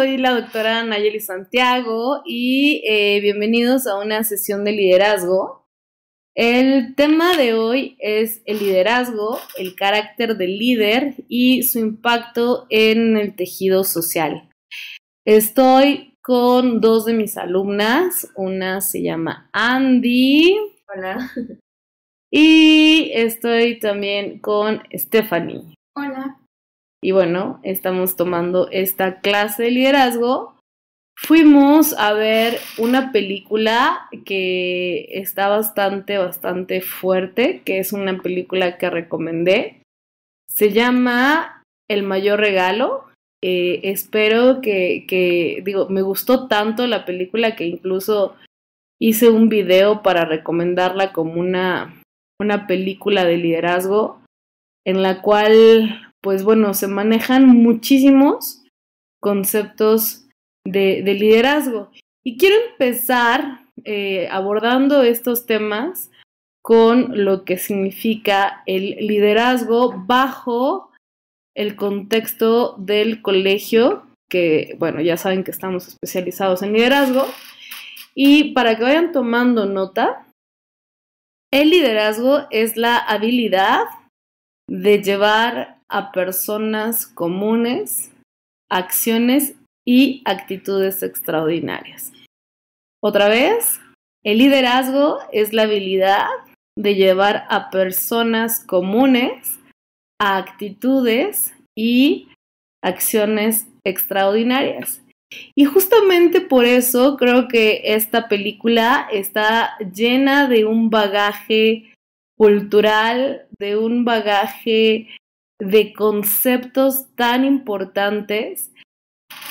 soy la doctora Nayeli Santiago y bienvenidos a una sesión de liderazgo. El tema de hoy es el liderazgo, el carácter del líder y su impacto en el tejido social. Estoy con dos de mis alumnas, una se llama Andy. Hola. Y estoy también con Stephanie. Hola. Y bueno, estamos tomando esta clase de liderazgo. Fuimos a ver una película que está bastante fuerte, que es una película que recomendé. Se llama El Mayor Regalo. Espero me gustó tanto la película que incluso hice un video para recomendarla como una película de liderazgo en la cual, pues bueno, se manejan muchísimos conceptos de liderazgo. Y quiero empezar abordando estos temas con lo que significa el liderazgo bajo el contexto del colegio, que bueno, ya saben que estamos especializados en liderazgo. Y para que vayan tomando nota, el liderazgo es la habilidad de llevar a personas comunes, acciones y actitudes extraordinarias. Otra vez, el liderazgo es la habilidad de llevar a personas comunes a actitudes y acciones extraordinarias. Y justamente por eso creo que esta película está llena de un bagaje cultural, de un bagaje de conceptos tan importantes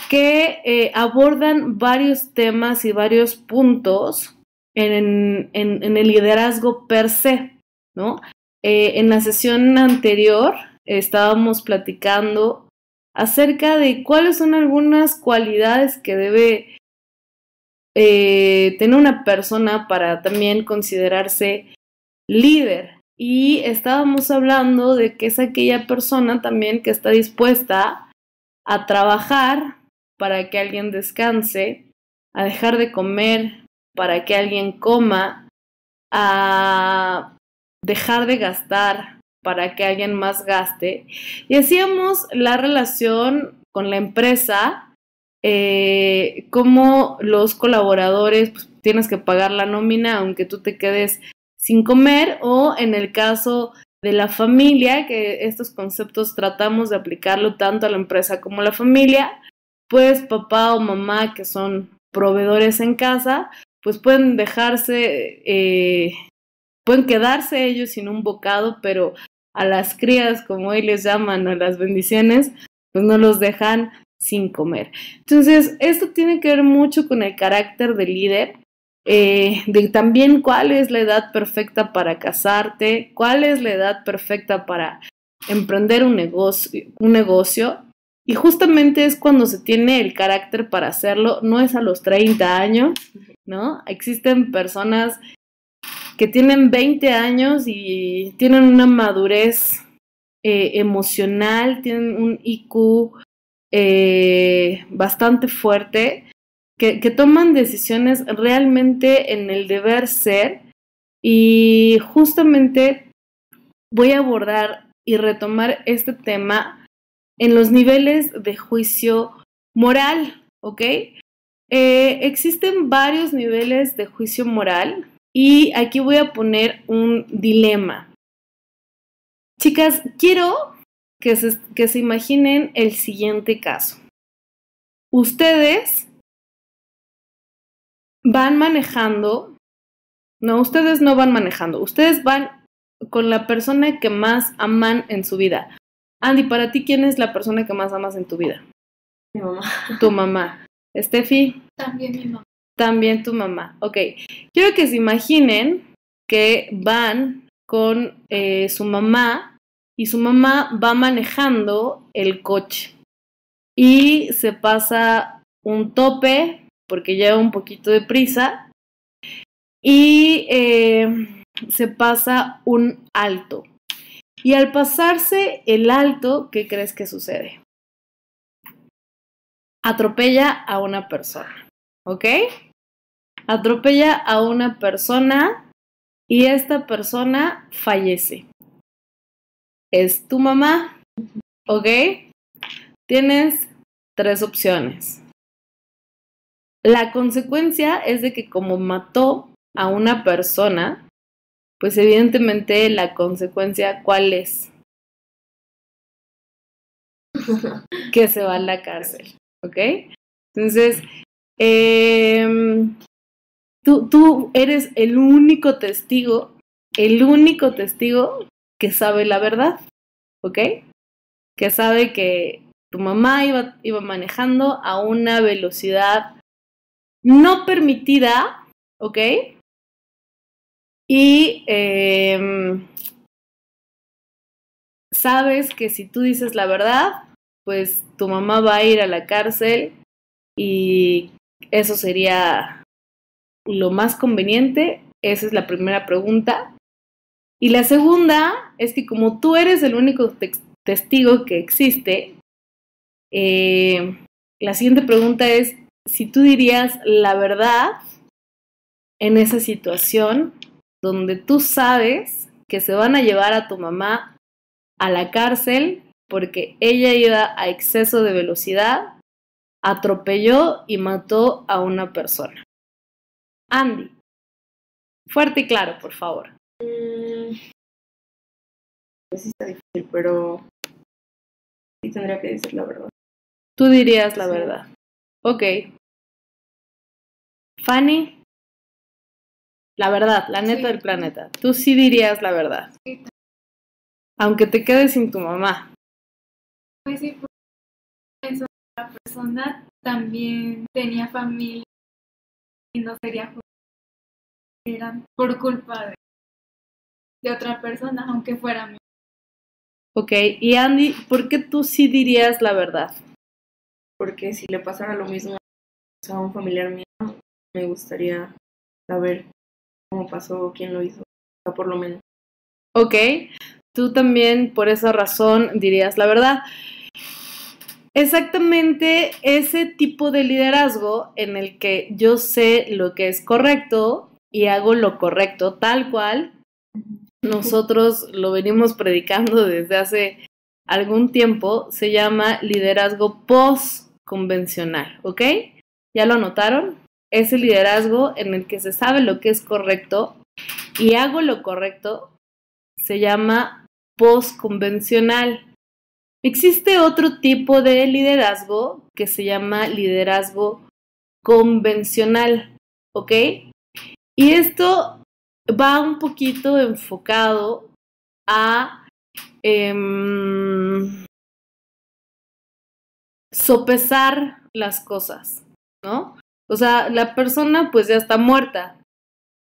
que abordan varios temas y varios puntos en el liderazgo per se, ¿no? En la sesión anterior estábamos platicando acerca de cuáles son algunas cualidades que debe tener una persona para también considerarse líder. Y estábamos hablando de que es aquella persona también que está dispuesta a trabajar para que alguien descanse, a dejar de comer para que alguien coma, a dejar de gastar para que alguien más gaste. Y hacíamos la relación con la empresa, como los colaboradores, pues, tienes que pagar la nómina aunque tú te quedes sin comer, o en el caso de la familia, que estos conceptos tratamos de aplicarlo tanto a la empresa como a la familia, pues papá o mamá que son proveedores en casa, pues pueden quedarse ellos sin un bocado, pero a las crías, como hoy les llaman, a las bendiciones, pues no los dejan sin comer. Entonces, esto tiene que ver mucho con el carácter del líder, de también cuál es la edad perfecta para casarte, cuál es la edad perfecta para emprender un negocio, y justamente es cuando se tiene el carácter para hacerlo, no es a los 30 años, ¿no? Existen personas que tienen 20 años y tienen una madurez emocional, tienen un IQ bastante fuerte, que toman decisiones realmente en el deber ser. Y justamente voy a abordar y retomar este tema en los niveles de juicio moral, ¿ok? Existen varios niveles de juicio moral y aquí voy a poner un dilema. Chicas, quiero que se imaginen el siguiente caso. Ustedes van manejando, no, ustedes no van manejando, ustedes van con la persona que más aman en su vida. Andy, para ti, ¿quién es la persona que más amas en tu vida? Mi mamá. Tu mamá. Steffi. También mi mamá. También tu mamá. Ok. Quiero que se imaginen que van con su mamá y su mamá va manejando el coche y se pasa un tope porque lleva un poquito de prisa y se pasa un alto. Y al pasarse el alto, ¿qué crees que sucede? atropella a una persona, ¿ok? Atropella a una persona y esta persona fallece. Es tu mamá, ¿ok? Tienes 3 opciones. La consecuencia es de que como mató a una persona, pues evidentemente la consecuencia, ¿cuál es? Que se va a la cárcel, ¿ok? Entonces, tú eres el único testigo que sabe la verdad, ¿ok? Que sabe que tu mamá iba manejando a una velocidad no permitida, ¿ok? Y sabes que si tú dices la verdad, pues tu mamá va a ir a la cárcel y eso sería lo más conveniente. Esa es la primera pregunta. Y la segunda es que como tú eres el único testigo que existe, la siguiente pregunta es si tú dirías la verdad en esa situación donde tú sabes que se van a llevar a tu mamá a la cárcel porque ella iba a exceso de velocidad, atropelló y mató a una persona. Andy, fuerte y claro, por favor. Pues sí está difícil, pero sí tendría que decir la verdad. Tú dirías la Sí. verdad. Ok. Fanny, la verdad, la neta del planeta. Tú sí dirías la verdad. Sí. Aunque te quedes sin tu mamá. Pues sí, porque esa persona también tenía familia y no sería justo. Eran por culpa de otra persona, aunque fuera mí. Ok, y Andy, ¿por qué tú sí dirías la verdad? Porque si le pasara lo mismo a un familiar mío, me gustaría saber cómo pasó, quién lo hizo, o por lo menos. Ok, tú también por esa razón dirías la verdad. Exactamente ese tipo de liderazgo en el que yo sé lo que es correcto y hago lo correcto tal cual, nosotros lo venimos predicando desde hace algún tiempo, se llama liderazgo post-convencional, ¿ok? ¿Ya lo anotaron? Es el liderazgo en el que se sabe lo que es correcto y hago lo correcto, se llama post-convencional. Existe otro tipo de liderazgo que se llama liderazgo convencional, ¿ok? Y esto va un poquito enfocado a sopesar las cosas, ¿no? O sea, la persona pues ya está muerta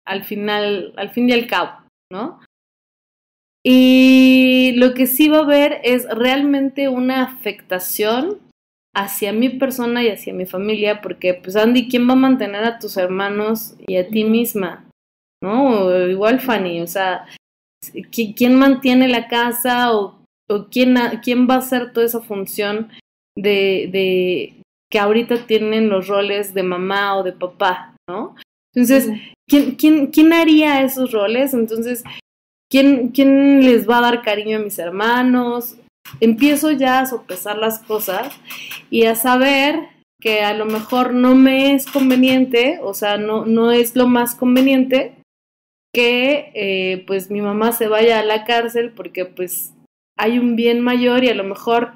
al fin y al cabo, ¿no? Y lo que sí va a haber es realmente una afectación hacia mi persona y hacia mi familia, porque pues Andy, ¿quién va a mantener a tus hermanos y a ti misma? ¿No? O igual Fanny, o sea, ¿quién mantiene la casa o quién va a hacer toda esa función de que ahorita tienen los roles de mamá o de papá, ¿no? Entonces, ¿quién haría esos roles? Entonces, ¿quién les va a dar cariño a mis hermanos? Empiezo ya a sopesar las cosas y a saber que a lo mejor no me es conveniente, o sea, no es lo más conveniente que pues mi mamá se vaya a la cárcel porque pues hay un bien mayor y a lo mejor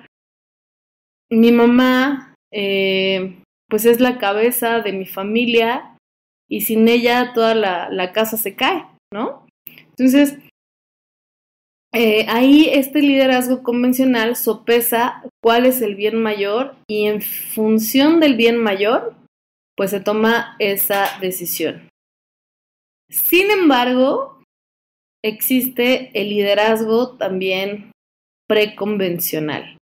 mi mamá pues es la cabeza de mi familia y sin ella toda la casa se cae, ¿no? Entonces, ahí este liderazgo convencional sopesa cuál es el bien mayor y en función del bien mayor, pues se toma esa decisión. Sin embargo, existe el liderazgo también preconvencional.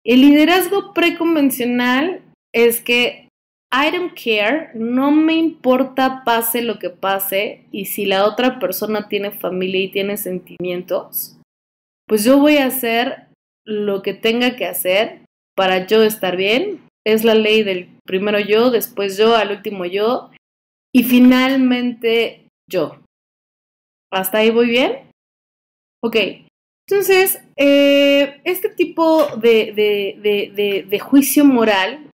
El liderazgo preconvencional es que I don't care, no me importa pase lo que pase y si la otra persona tiene familia y tiene sentimientos, pues yo voy a hacer lo que tenga que hacer para yo estar bien es la ley del primero yo, después yo, al último yo, y finalmente yo. ¿Hasta ahí voy bien? Ok. Entonces, este tipo de juicio moral,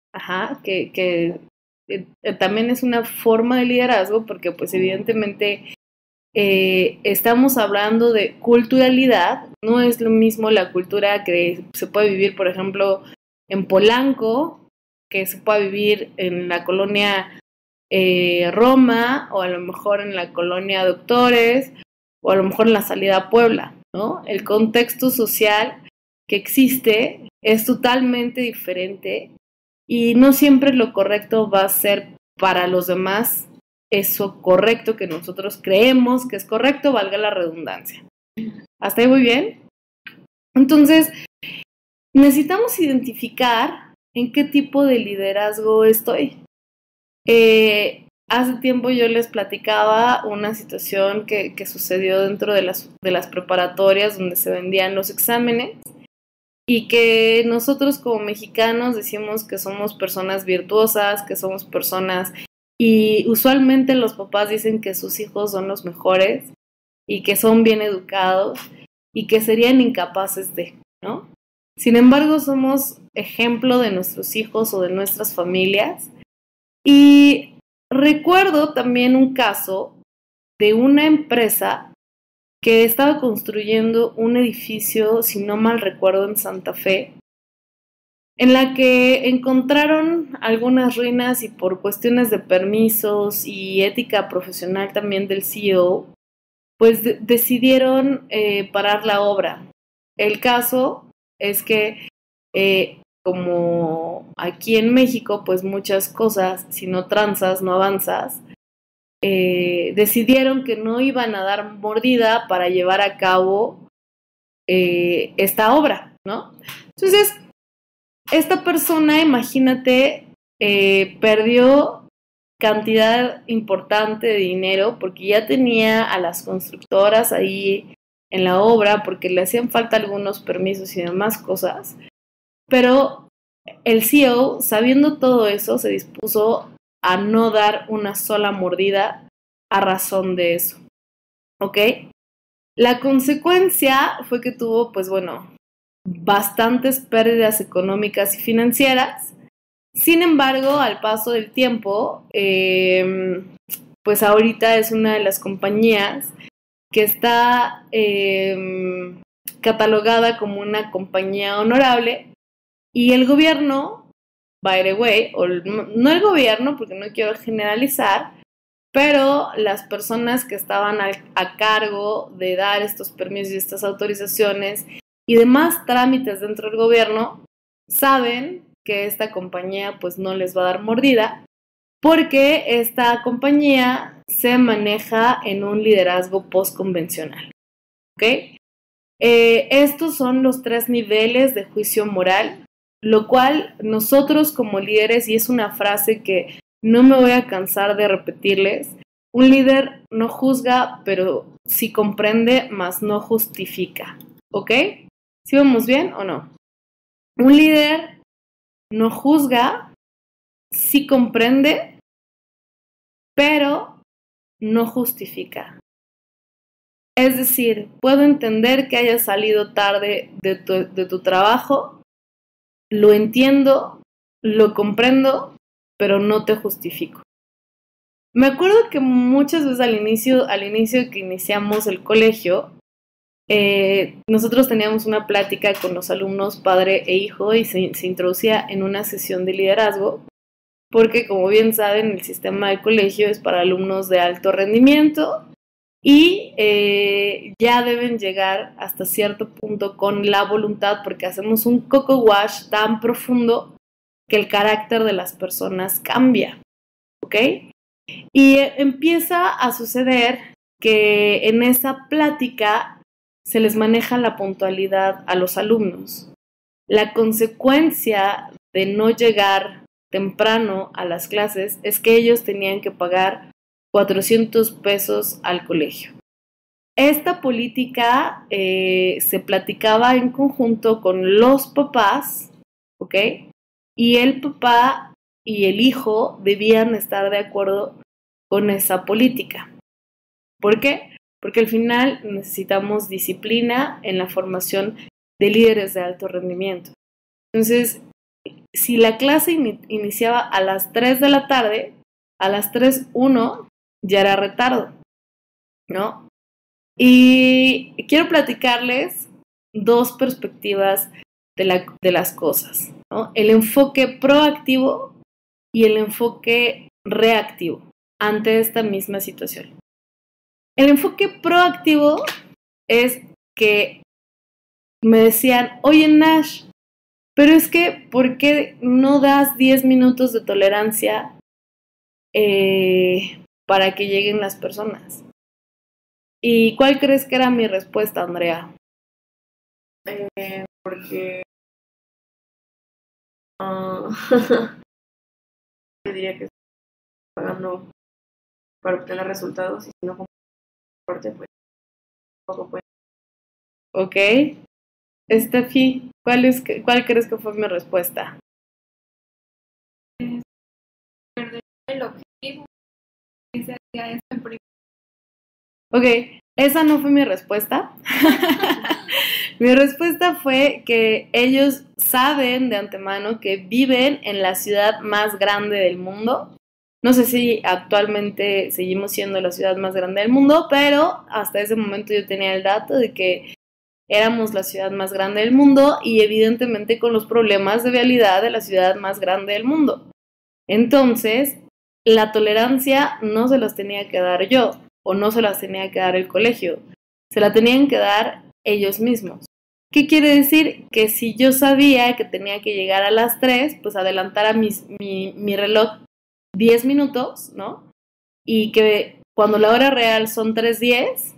que también es una forma de liderazgo, porque pues evidentemente estamos hablando de culturalidad, no es lo mismo la cultura que se puede vivir, por ejemplo, en Polanco, que se puede vivir en la colonia Roma, o a lo mejor en la colonia Doctores, o a lo mejor en la salida a Puebla, ¿no? El contexto social que existe es totalmente diferente y no siempre lo correcto va a ser para los demás eso correcto que nosotros creemos que es correcto, valga la redundancia. ¿Hasta ahí muy bien? Entonces, necesitamos identificar en qué tipo de liderazgo estoy. Hace tiempo yo les platicaba una situación que sucedió dentro de las preparatorias donde se vendían los exámenes y que nosotros como mexicanos decimos que somos personas virtuosas, que somos personas, y usualmente los papás dicen que sus hijos son los mejores y que son bien educados y que serían incapaces de, ¿no? Sin embargo, somos ejemplo de nuestros hijos o de nuestras familias. Y recuerdo también un caso de una empresa que estaba construyendo un edificio, si no mal recuerdo, en Santa Fe, en la que encontraron algunas ruinas y por cuestiones de permisos y ética profesional también del CEO, pues decidieron parar la obra. El caso es que como aquí en México, pues muchas cosas, si no transas, no avanzas, decidieron que no iban a dar mordida para llevar a cabo esta obra, ¿no? Entonces, esta persona, imagínate, perdió cantidad importante de dinero porque ya tenía a las constructoras ahí en la obra porque le hacían falta algunos permisos y demás cosas. Pero el CEO, sabiendo todo eso, se dispuso a no dar una sola mordida a razón de eso, ¿ok? La consecuencia fue que tuvo, pues bueno, bastantes pérdidas económicas y financieras. Sin embargo, al paso del tiempo, pues ahorita es una de las compañías que está catalogada como una compañía honorable. Y el gobierno, by the way, o no el gobierno, porque no quiero generalizar, pero las personas que estaban a cargo de dar estos permisos y estas autorizaciones y demás trámites dentro del gobierno, saben que esta compañía pues no les va a dar mordida, porque esta compañía se maneja en un liderazgo postconvencional, ¿ok? Estos son los 3 niveles de juicio moral, lo cual nosotros como líderes, y es una frase que no me voy a cansar de repetirles, un líder no juzga, pero sí comprende, mas no justifica, ¿ok? ¿Sí vamos bien o no? Un líder no juzga, sí comprende, pero no justifica. Es decir, puedo entender que hayas salido tarde de tu trabajo, lo entiendo, lo comprendo, pero no te justifico. Me acuerdo que muchas veces al inicio que iniciamos el colegio, nosotros teníamos una plática con los alumnos padre e hijo y se introducía en una sesión de liderazgo, porque como bien saben, el sistema del colegio es para alumnos de alto rendimiento y ya deben llegar hasta cierto punto con la voluntad, porque hacemos un coco wash tan profundo que el carácter de las personas cambia, ¿ok? Y empieza a suceder que en esa plática se les maneja la puntualidad a los alumnos. La consecuencia de no llegar temprano a las clases es que ellos tenían que pagar 400 pesos al colegio. Esta política se platicaba en conjunto con los papás, ¿ok? y el papá y el hijo debían estar de acuerdo con esa política. ¿Por qué? Porque al final necesitamos disciplina en la formación de líderes de alto rendimiento. Entonces, si la clase iniciaba a las 3 de la tarde, a las 3:01 ya era retardo, ¿no? Y quiero platicarles dos perspectivas de las cosas, ¿no? El enfoque proactivo y el enfoque reactivo ante esta misma situación. El enfoque proactivo es que me decían, oye Nash, pero es que, ¿por qué no das 10 minutos de tolerancia para que lleguen las personas? ¿Y cuál crees que era mi respuesta, Andrea? Porque yo diría que estoy pagando para obtener resultados y si no como parte, pues poco puede. Ok. Steffi, ¿cuál crees que fue mi respuesta? Perder el objetivo. Ese sería eso en primer. Ok, esa no fue mi respuesta. Mi respuesta fue que ellos saben de antemano que viven en la ciudad más grande del mundo. No sé si actualmente seguimos siendo la ciudad más grande del mundo, pero hasta ese momento yo tenía el dato de que éramos la ciudad más grande del mundo y evidentemente con los problemas de vialidad de la ciudad más grande del mundo. Entonces, la tolerancia no se las tenía que dar yo o no se las tenía que dar el colegio, se la tenían que dar ellos mismos. ¿Qué quiere decir? Que si yo sabía que tenía que llegar a las 3, pues adelantara mi reloj 10 minutos, ¿no? Y que cuando la hora real son 3:10,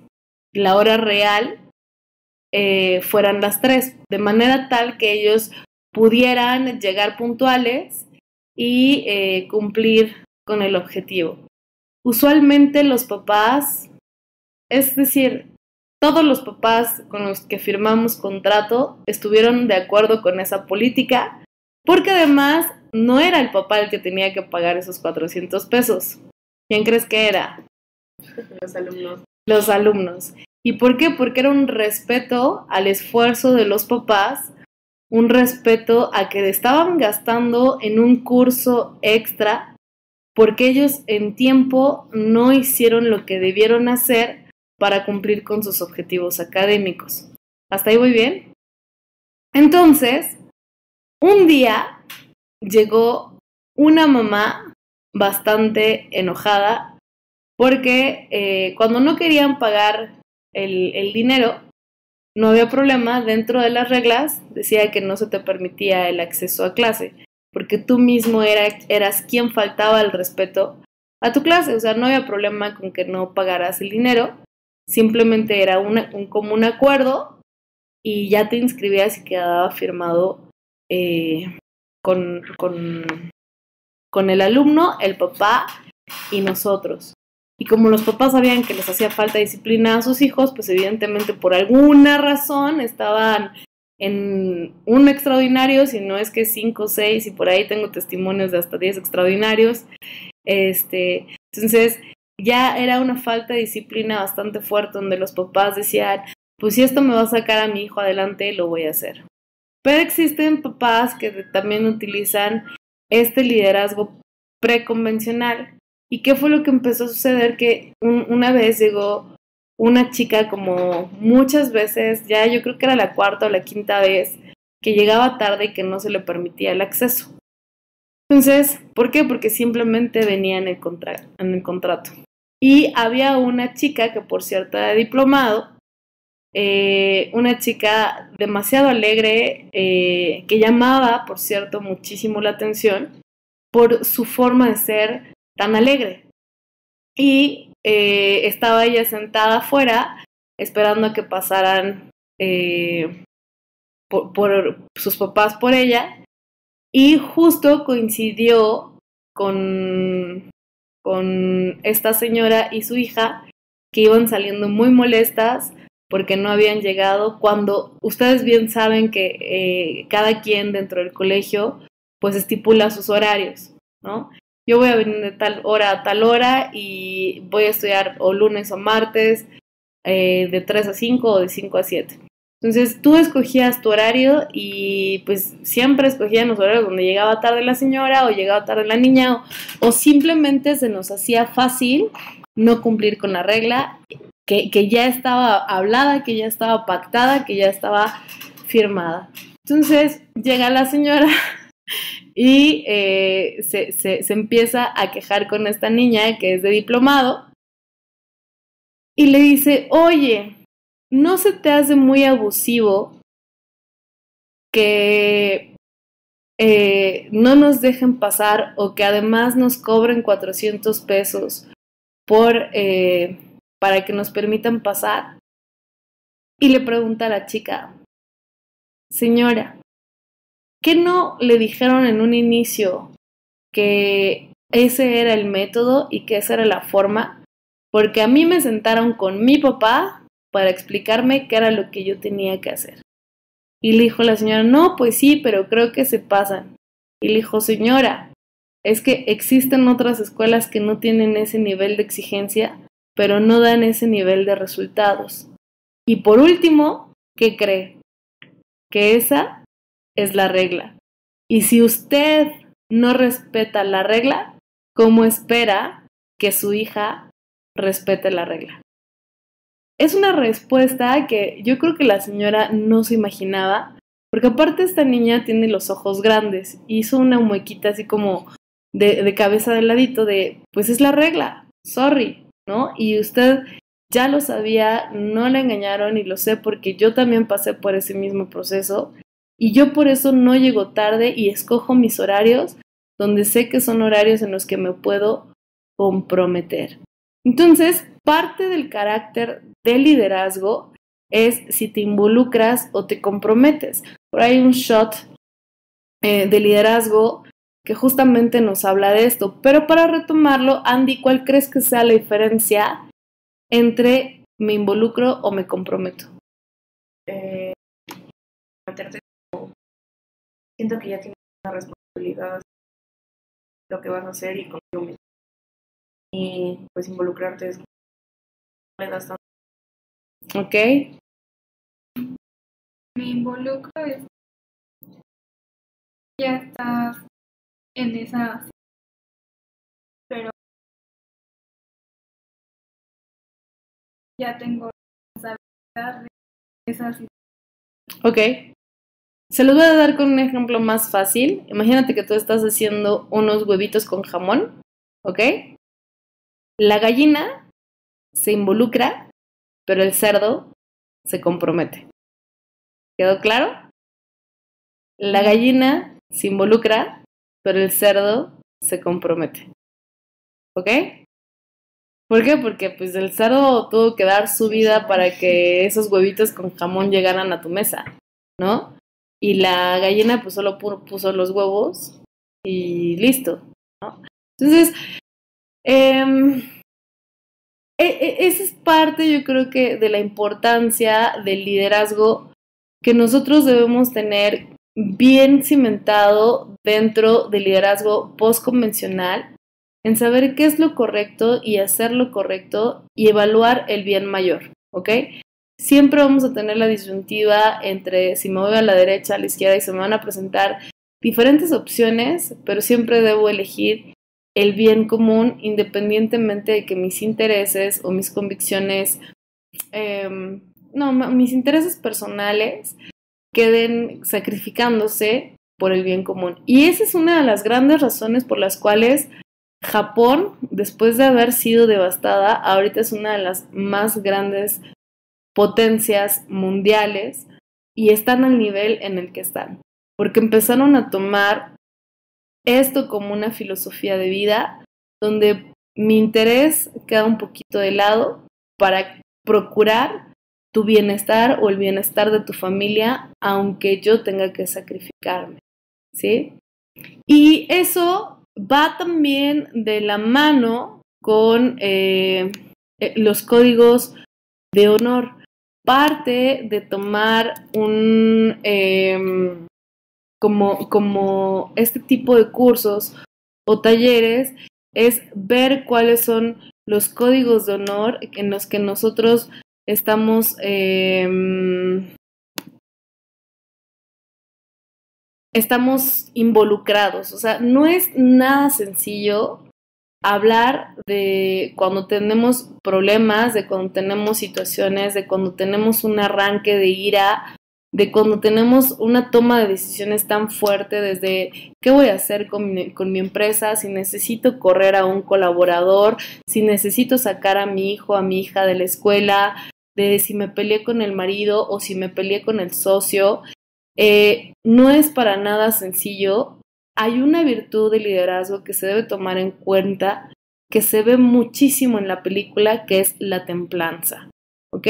la hora real fueran las 3, de manera tal que ellos pudieran llegar puntuales y cumplir con el objetivo. Usualmente los papás, es decir, todos los papás con los que firmamos contrato estuvieron de acuerdo con esa política, porque además no era el papá el que tenía que pagar esos 400 pesos. ¿Quién crees que era? Los alumnos. Los alumnos. ¿Y por qué? Porque era un respeto al esfuerzo de los papás, un respeto a que estaban gastando en un curso extra, porque ellos en tiempo no hicieron lo que debieron hacer para cumplir con sus objetivos académicos. ¿Hasta ahí voy bien? Entonces, un día llegó una mamá bastante enojada porque cuando no querían pagar el dinero, no había problema, dentro de las reglas decía que no se te permitía el acceso a clase, porque tú mismo eras quien faltaba el respeto a tu clase, o sea, no había problema con que no pagaras el dinero, simplemente era un común acuerdo y ya te inscribías y quedaba firmado con el alumno, el papá y nosotros. Y como los papás sabían que les hacía falta disciplina a sus hijos, pues evidentemente por alguna razón estaban en un extraordinario, si no es que 5 o 6, y por ahí tengo testimonios de hasta 10 extraordinarios. Entonces ya era una falta de disciplina bastante fuerte, donde los papás decían, pues si esto me va a sacar a mi hijo adelante, lo voy a hacer. Pero existen papás que también utilizan este liderazgo preconvencional. ¿Y qué fue lo que empezó a suceder? Que una vez llegó una chica, como muchas veces, ya yo creo que era la 4ª o la 5ª vez, que llegaba tarde y que no se le permitía el acceso. Entonces, ¿por qué? Porque simplemente venía en el contrato. Y había una chica que, por cierto, era diplomado, una chica demasiado alegre, que llamaba, por cierto, muchísimo la atención por su forma de ser tan alegre. Y estaba ella sentada afuera esperando a que pasaran por sus papás por ella, y justo coincidió con esta señora y su hija, que iban saliendo muy molestas porque no habían llegado, cuando ustedes bien saben que cada quien dentro del colegio pues estipula sus horarios, ¿no? Yo voy a venir de tal hora a tal hora y voy a estudiar o lunes o martes de 3 a 5 o de 5 a 7. Entonces tú escogías tu horario y pues siempre escogían los horarios donde llegaba tarde la señora o llegaba tarde la niña o simplemente se nos hacía fácil no cumplir con la regla que ya estaba hablada, que ya estaba pactada, que ya estaba firmada. Entonces llega la señora y se empieza a quejar con esta niña que es de diplomado y le dice, oye, ¿no se te hace muy abusivo que no nos dejen pasar o que además nos cobren 400 pesos para que nos permitan pasar? Y le pregunta a la chica, señora, ¿qué no le dijeron en un inicio que ese era el método y que esa era la forma? Porque a mí me sentaron con mi papá para explicarme qué era lo que yo tenía que hacer. Y le dijo la señora, no, pues sí, pero creo que se pasan. Y le dijo, señora, es que existen otras escuelas que no tienen ese nivel de exigencia, pero no dan ese nivel de resultados. Y por último, ¿qué cree? Que esa es la regla. Y si usted no respeta la regla, ¿cómo espera que su hija respete la regla? Es una respuesta que yo creo que la señora no se imaginaba, porque aparte esta niña tiene los ojos grandes, hizo una muequita así como de cabeza de ladito de, pues es la regla, sorry, ¿no? Y usted ya lo sabía, no le engañaron y lo sé porque yo también pasé por ese mismo proceso y yo por eso no llego tarde y escojo mis horarios donde sé que son horarios en los que me puedo comprometer. Entonces, parte del carácter del liderazgo es si te involucras o te comprometes. Por ahí hay un shot de liderazgo que justamente nos habla de esto. Pero para retomarlo, Andy, ¿cuál crees que sea la diferencia entre me involucro o me comprometo? Siento que ya tienes una responsabilidad de lo que vas a hacer y contigo mismo. Y pues involucrarte es le das tanto. ¿Ok? Me involucro es ya estás en esa, pero ya tengo responsabilidad de esa situación. Ok. Se los voy a dar con un ejemplo más fácil. Imagínate que tú estás haciendo unos huevitos con jamón, ¿ok? La gallina se involucra, pero el cerdo se compromete. ¿Quedó claro? La gallina se involucra, pero el cerdo se compromete. ¿Ok? ¿Por qué? Porque pues el cerdo tuvo que dar su vida para que esos huevitos con jamón llegaran a tu mesa, ¿no? Y la gallina pues solo puso los huevos y listo, ¿no? Entonces, esa es parte, yo creo que, de la importancia del liderazgo que nosotros debemos tener bien cimentado dentro del liderazgo postconvencional, en saber qué es lo correcto y hacer lo correcto y evaluar el bien mayor, ¿ok? Siempre vamos a tener la disyuntiva entre si me voy a la derecha, a la izquierda y se me van a presentar diferentes opciones, pero siempre debo elegir el bien común independientemente de que mis intereses o mis convicciones, mis intereses personales queden sacrificándose por el bien común. Y esa es una de las grandes razones por las cuales Japón, después de haber sido devastada, ahorita es una de las más grandes potencias mundiales y están al nivel en el que están, porque empezaron a tomar esto como una filosofía de vida donde mi interés queda un poquito de lado para procurar tu bienestar o el bienestar de tu familia, aunque yo tenga que sacrificarme, ¿sí? Y eso va también de la mano con los códigos de honor. Parte de tomar como este tipo de cursos o talleres es ver cuáles son los códigos de honor en los que nosotros estamos involucrados. O sea, no es nada sencillo hablar de cuando tenemos problemas, de cuando tenemos situaciones, de cuando tenemos un arranque de ira, de cuando tenemos una toma de decisiones tan fuerte desde qué voy a hacer con mi empresa, si necesito correr a un colaborador, si necesito sacar a mi hijo, a mi hija de la escuela, de si me peleé con el marido o si me peleé con el socio. No es para nada sencillo. Hay una virtud de liderazgo que se debe tomar en cuenta, que se ve muchísimo en la película, que es la templanza, ¿ok?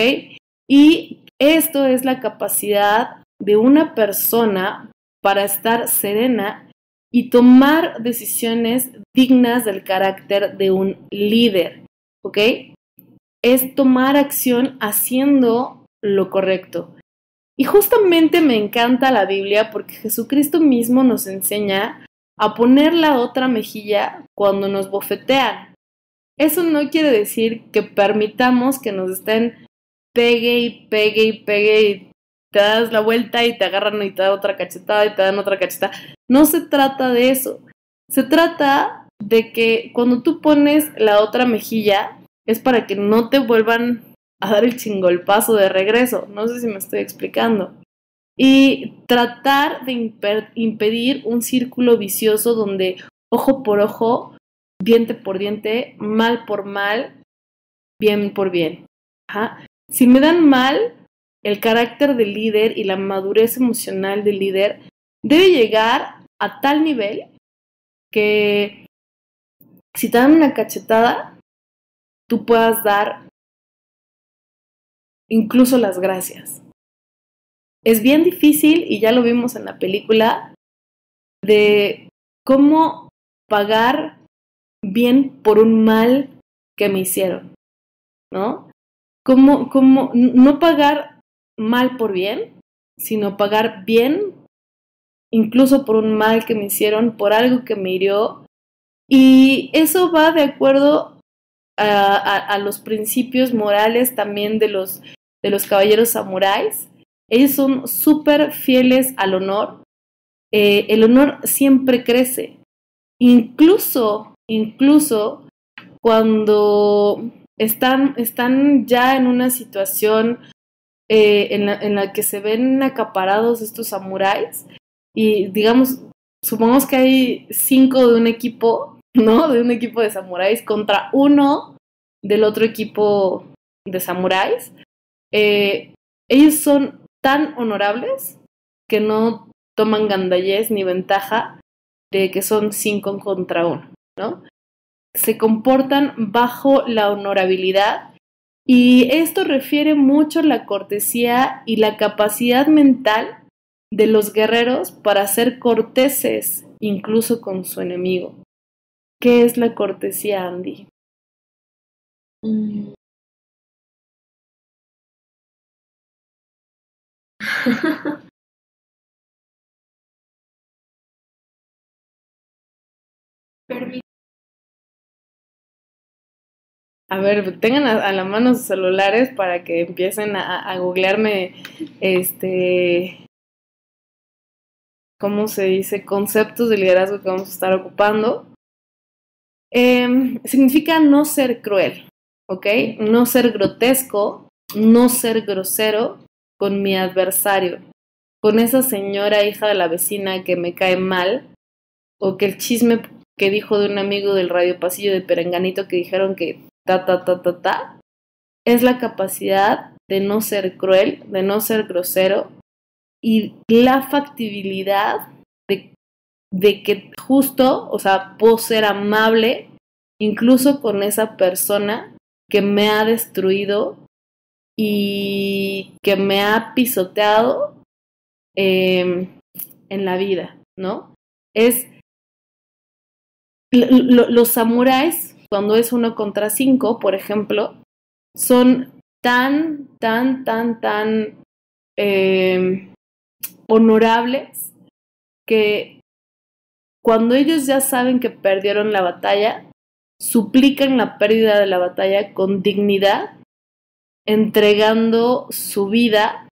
Y esto es la capacidad de una persona para estar serena y tomar decisiones dignas del carácter de un líder, ¿ok? Es tomar acción haciendo lo correcto. Y justamente me encanta la Biblia porque Jesucristo mismo nos enseña a poner la otra mejilla cuando nos bofetean. Eso no quiere decir que permitamos que nos estén pegue y pegue y pegue y te das la vuelta y te agarran y te dan otra cachetada y te dan otra cachetada. No se trata de eso. Se trata de que cuando tú pones la otra mejilla es para que no te vuelvan a dar el chingolpazo de regreso. No sé si me estoy explicando. Y tratar de impedir un círculo vicioso donde ojo por ojo, diente por diente, mal por mal, bien por bien. Ajá. Si me dan mal, el carácter del líder y la madurez emocional del líder debe llegar a tal nivel que si te dan una cachetada, tú puedas dar incluso las gracias. Es bien difícil, y ya lo vimos en la película, de cómo pagar bien por un mal que me hicieron, ¿no? Cómo no pagar mal por bien, sino pagar bien incluso por un mal que me hicieron, por algo que me hirió. Y eso va de acuerdo a los principios morales también de los caballeros samuráis. Ellos son súper fieles al honor. El honor siempre crece. Incluso cuando están ya en una situación en la que se ven acaparados estos samuráis y digamos, supongamos que hay 5 de un equipo, ¿no? De un equipo de samuráis contra uno del otro equipo de samuráis. Ellos son tan honorables que no toman gandallez ni ventaja de que son 5 contra 1, ¿no? Se comportan bajo la honorabilidad y esto refiere mucho a la cortesía y la capacidad mental de los guerreros para ser corteses incluso con su enemigo. ¿Qué es la cortesía, Andy? A ver, tengan a la mano sus celulares para que empiecen a googlearme, ¿cómo se dice? Conceptos de liderazgo que vamos a estar ocupando. Significa no ser cruel, ¿ok? No ser grotesco, no ser grosero con mi adversario, con esa señora hija de la vecina que me cae mal, o que el chisme que dijo de un amigo del radio pasillo de Perenganito que dijeron que es la capacidad de no ser cruel, de no ser grosero y la factibilidad de que justo, o sea, puedo ser amable incluso con esa persona que me ha destruido y que me ha pisoteado en la vida, ¿no? Es los samuráis, cuando es 1 contra 5, por ejemplo, son tan honorables que cuando ellos ya saben que perdieron la batalla, suplican la pérdida de la batalla con dignidad, entregando su vida,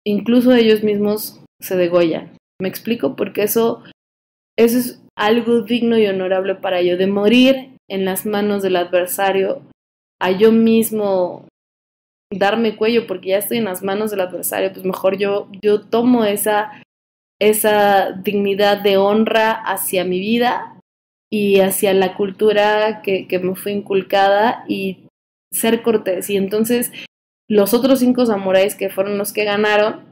incluso ellos mismos se degollan. ¿Me explico? Porque eso es algo digno y honorable para ellos, de morir en las manos del adversario, a yo mismo darme cuello porque ya estoy en las manos del adversario, pues mejor yo tomo esa dignidad de honra hacia mi vida y hacia la cultura que me fue inculcada y ser cortés. Y entonces los otros 5 samuráis, que fueron los que ganaron,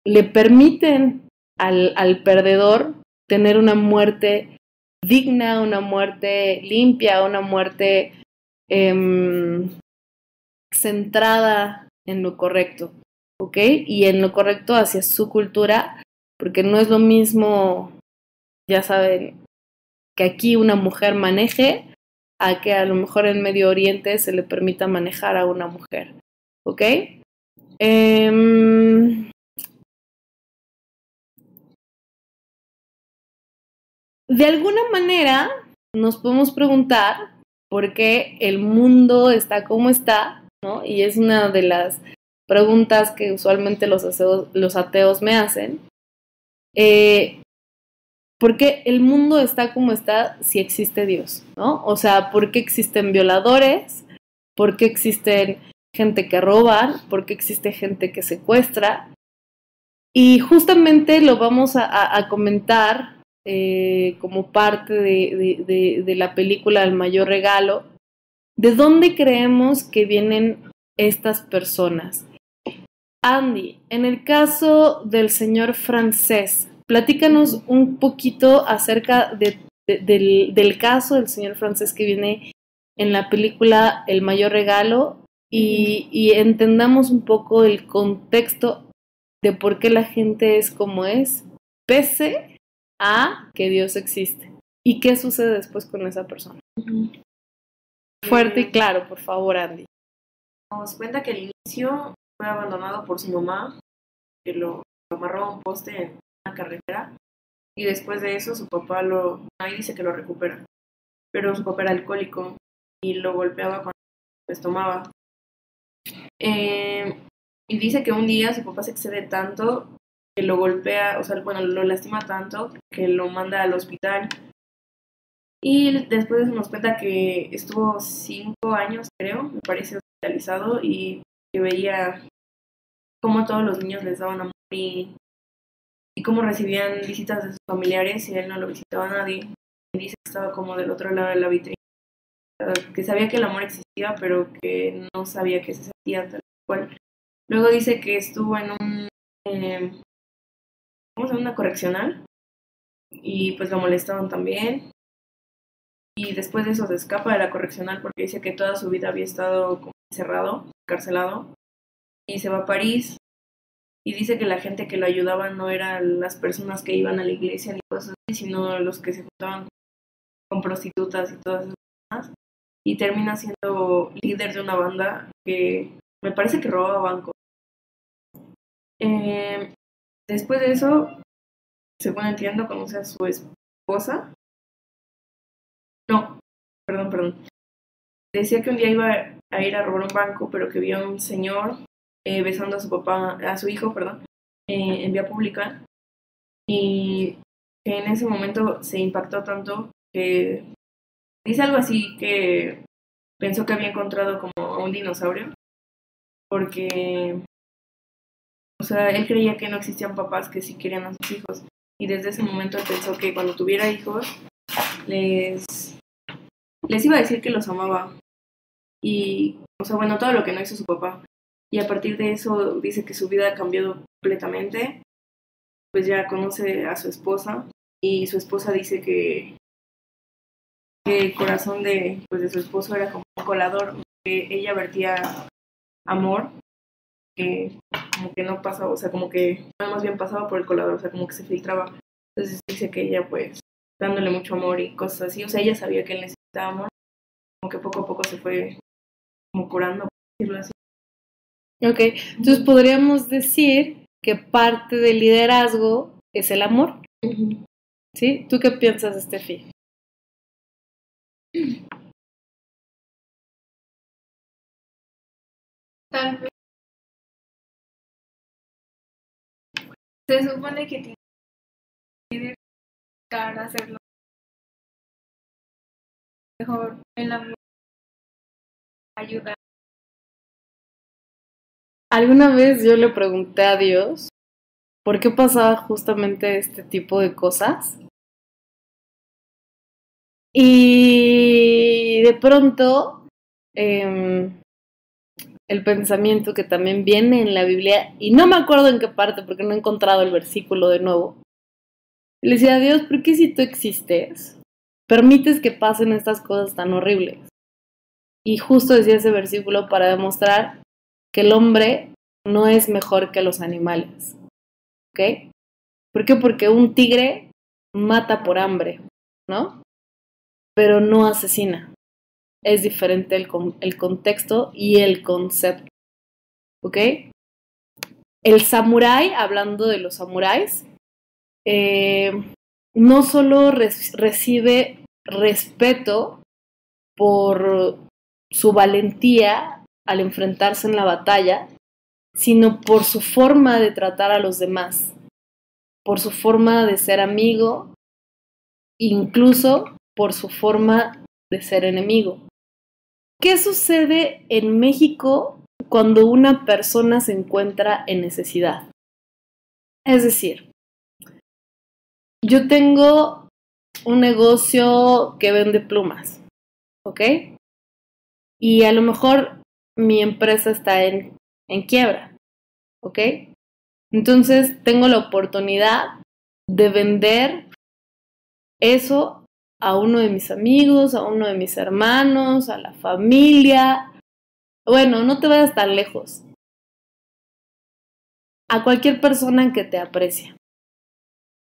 le permiten al perdedor tener una muerte digna, una muerte limpia, una muerte centrada en lo correcto, ¿ok? Y en lo correcto hacia su cultura, porque no es lo mismo, ya saben, que aquí una mujer maneje a que a lo mejor en Medio Oriente se le permita manejar a una mujer, ¿ok? De alguna manera nos podemos preguntar por qué el mundo está como está, ¿no? Y es una de las preguntas que usualmente los ateos me hacen. ¿Por qué el mundo está como está si existe Dios, ¿no? O sea, ¿por qué existen violadores? ¿Por qué existen gente que roba? ¿Por qué existe gente que secuestra? Y justamente lo vamos a comentar como parte de la película El Mayor Regalo. ¿De dónde creemos que vienen estas personas? Andy, en el caso del señor francés, platícanos un poquito acerca del caso del señor francés que viene en la película El Mayor Regalo y entendamos un poco el contexto de por qué la gente es como es, pese a que Dios existe. ¿Y qué sucede después con esa persona? Fuerte y claro, por favor, Andy. Nos cuenta que al inicio fue abandonado por su mamá, que lo amarró a un poste en una carretera, y después de eso su papá ahí dice que lo recupera, pero su papá era alcohólico y lo golpeaba cuando pues tomaba. Y dice que un día su papá se excede tanto que lo golpea, o sea, bueno, lo lastima tanto que lo manda al hospital. Y después de eso nos cuenta que estuvo 5 años, creo, me parece, hospitalizado y que veía cómo todos los niños les daban amor y cómo recibían visitas de sus familiares y él no lo visitaba a nadie. Y dice que estaba como del otro lado de la vitrina, que sabía que el amor existía, pero que no sabía que se sentía tal cual. Luego dice que estuvo en una correccional y pues lo molestaban también. Y después de eso se escapa de la correccional porque dice que toda su vida había estado como encerrado, encarcelado, y se va a París y dice que la gente que lo ayudaba no eran las personas que iban a la iglesia ni cosas así, sino los que se juntaban con prostitutas y todas esas cosas, y termina siendo líder de una banda que me parece que robaba bancos. Después de eso, según entiendo, conoce a su esposa. No, perdón. Decía que un día iba a ir a robar un banco, pero que vio a un señor besando a su hijo, en vía pública, y que en ese momento se impactó tanto que dice algo así que pensó que había encontrado como a un dinosaurio, porque, o sea, él creía que no existían papás que sí querían a sus hijos, y desde ese momento pensó que cuando tuviera hijos les iba a decir que los amaba. Y, o sea, bueno, todo lo que no hizo su papá. Y a partir de eso dice que su vida ha cambiado completamente. Pues ya conoce a su esposa y su esposa dice que el corazón de su esposo era como un colador, que ella vertía amor, que como que no pasaba, o sea, como que más bien pasaba por el colador, o sea, como que se filtraba. Entonces dice que ella pues dándole mucho amor y cosas así, o sea, ella sabía que él necesitaba amor, como que poco a poco se fue como curando, por decirlo así. Ok, entonces podríamos decir que parte del liderazgo es el amor. Ujú. ¿Sí? ¿Tú qué piensas, Estefi? Tal vez se supone que tiene que dedicar a hacerlo mejor, el amor ayuda. Alguna vez yo le pregunté a Dios por qué pasaba justamente este tipo de cosas. Y de pronto, el pensamiento que también viene en la Biblia, y no me acuerdo en qué parte porque no he encontrado el versículo de nuevo, le decía a Dios, ¿por qué si tú existes, permites que pasen estas cosas tan horribles? Y justo decía ese versículo para demostrar que el hombre no es mejor que los animales. ¿Ok? ¿Por qué? Porque un tigre mata por hambre, ¿no? Pero no asesina. Es diferente el contexto y el concepto. ¿Ok? El samurái, hablando de los samuráis, no solo recibe respeto por su valentía al enfrentarse en la batalla, sino por su forma de tratar a los demás, por su forma de ser amigo, incluso por su forma de ser enemigo. ¿Qué sucede en México cuando una persona se encuentra en necesidad? Es decir, yo tengo un negocio que vende plumas, ¿ok? Y a lo mejor mi empresa está en quiebra, ¿ok? Entonces tengo la oportunidad de vender eso a uno de mis amigos, a uno de mis hermanos, a la familia. Bueno, no te vayas tan lejos. A cualquier persona que te aprecia.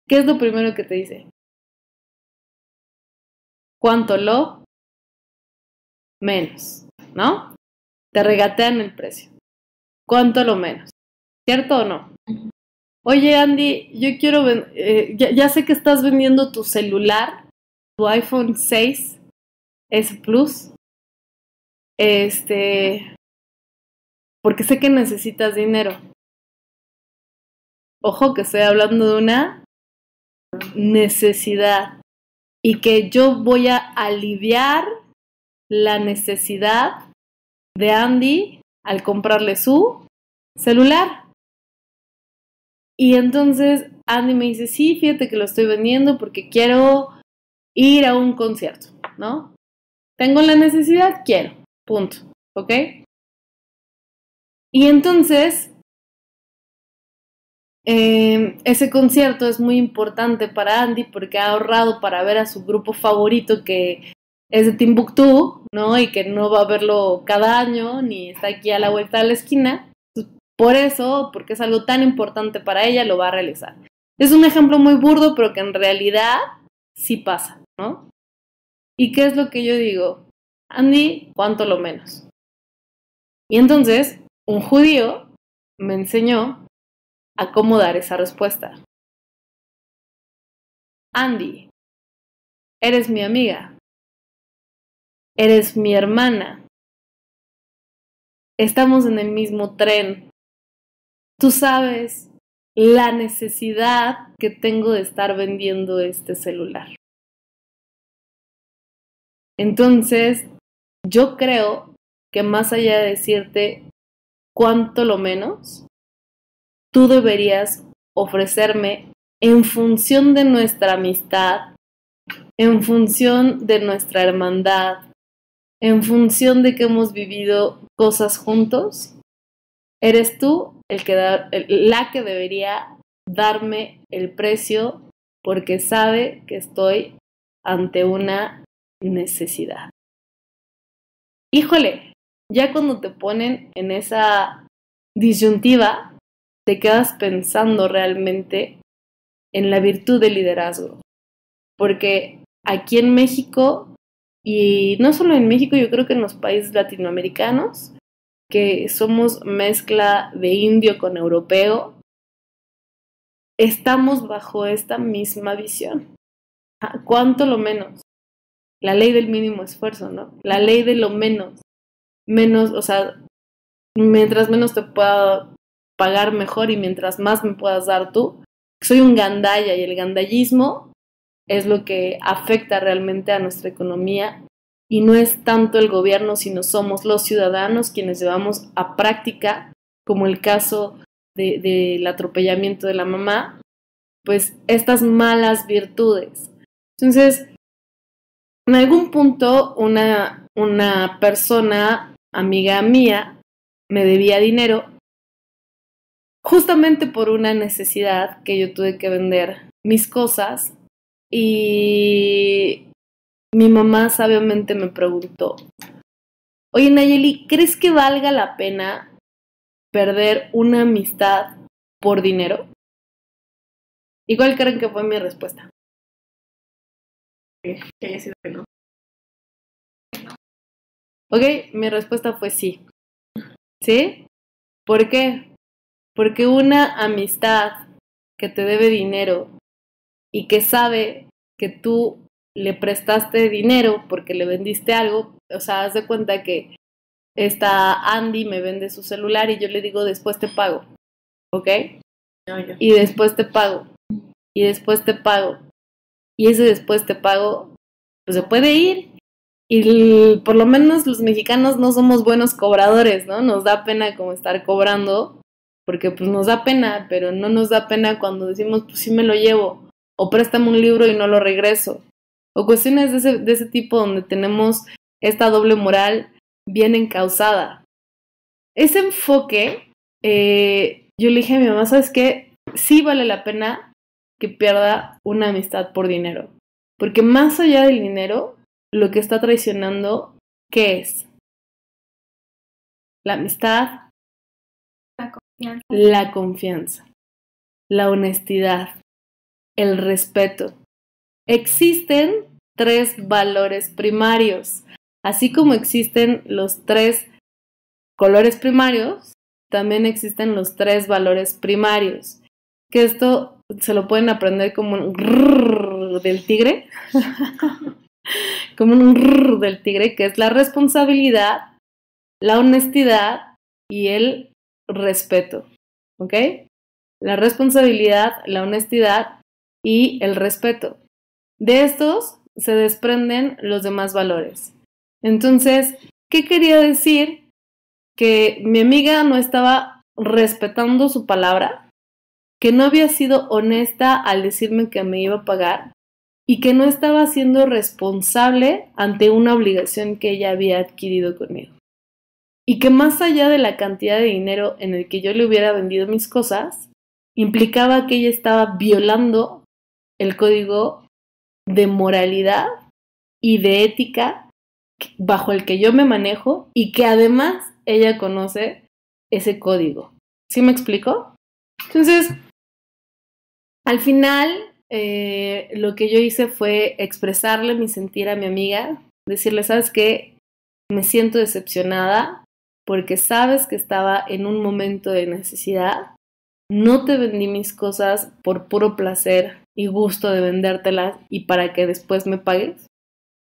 ¿Qué es lo primero que te dice? ¿Cuánto lo? Menos, ¿no? Te regatean el precio. ¿Cuánto lo menos? ¿Cierto o no? Oye, Andy, yo quiero ya sé que estás vendiendo tu celular, tu iPhone 6 S Plus, porque sé que necesitas dinero. Ojo que estoy hablando de una necesidad y que yo voy a aliviar la necesidad de Andy al comprarle su celular. Y entonces Andy me dice, sí, fíjate que lo estoy vendiendo porque quiero ir a un concierto, ¿no? Tengo la necesidad, quiero, punto, ¿ok? Y entonces, ese concierto es muy importante para Andy porque ha ahorrado para ver a su grupo favorito que es de Timbuktu, ¿no? Y que no va a verlo cada año ni está aquí a la vuelta de la esquina. Por eso, porque es algo tan importante para ella, lo va a realizar. Es un ejemplo muy burdo, pero que en realidad sí pasa, ¿no? ¿Y qué es lo que yo digo? Andy, ¿cuánto lo menos? Y entonces, un judío me enseñó a cómo dar esa respuesta. Andy, eres mi amiga, eres mi hermana, estamos en el mismo tren. Tú sabes la necesidad que tengo de estar vendiendo este celular. Entonces, yo creo que más allá de decirte cuánto lo menos, tú deberías ofrecerme en función de nuestra amistad, en función de nuestra hermandad, en función de que hemos vivido cosas juntos. Eres tú la que debería darme el precio porque sabe que estoy ante una necesidad. Híjole, ya cuando te ponen en esa disyuntiva, te quedas pensando realmente en la virtud del liderazgo. Porque aquí en México, y no solo en México, yo creo que en los países latinoamericanos, que somos mezcla de indio con europeo, estamos bajo esta misma visión. ¿Cuánto lo menos? La ley del mínimo esfuerzo, ¿no? La ley de lo menos. Menos, o sea, mientras menos te pueda pagar mejor y mientras más me puedas dar tú. Soy un gandalla y el gandallismo es lo que afecta realmente a nuestra economía y no es tanto el gobierno, sino somos los ciudadanos quienes llevamos a práctica, como el caso del atropellamiento de la mamá, pues estas malas virtudes. Entonces, en algún punto una persona, amiga mía, me debía dinero justamente por una necesidad que yo tuve que vender mis cosas y mi mamá sabiamente me preguntó, oye Nayeli, ¿crees que valga la pena perder una amistad por dinero? ¿Y cuál creen que fue mi respuesta? Que haya sido que no. Ok, mi respuesta fue sí. ¿Sí? ¿Por qué? Porque una amistad que te debe dinero y que sabe que tú le prestaste dinero porque le vendiste algo, o sea, haz de cuenta que esta Andy me vende su celular y yo le digo después te pago, ¿ok? No, yo. Y después te pago, y después te pago, y ese después te pago, pues se puede ir. Y por lo menos los mexicanos no somos buenos cobradores, ¿no? Nos da pena como estar cobrando, porque pues nos da pena, pero no nos da pena cuando decimos, pues sí me lo llevo, o préstame un libro y no lo regreso, o cuestiones de ese tipo donde tenemos esta doble moral bien encauzada. Ese enfoque, yo le dije a mi mamá, ¿sabes qué? Sí vale la pena que pierda una amistad por dinero, porque más allá del dinero, lo que está traicionando, ¿qué es? La amistad, la confianza, la honestidad, el respeto. Existen 3 valores primarios. Así como existen los 3 colores primarios, también existen los 3 valores primarios. Que esto se lo pueden aprender como un grrr del tigre. Como un grrr del tigre, que es la responsabilidad, la honestidad y el respeto, ¿ok? La responsabilidad, la honestidad y el respeto. De estos se desprenden los demás valores. Entonces, ¿qué quería decir? Que mi amiga no estaba respetando su palabra, que no había sido honesta al decirme que me iba a pagar y que no estaba siendo responsable ante una obligación que ella había adquirido conmigo. Y que más allá de la cantidad de dinero en el que yo le hubiera vendido mis cosas, implicaba que ella estaba violando el código de moralidad y de ética bajo el que yo me manejo y que además ella conoce ese código. ¿Sí me explico? Entonces, al final, lo que yo hice fue expresarle mi sentir a mi amiga, decirle, ¿sabes qué? Me siento decepcionada porque sabes que estaba en un momento de necesidad. No te vendí mis cosas por puro placer y gusto de vendértelas y para que después me pagues.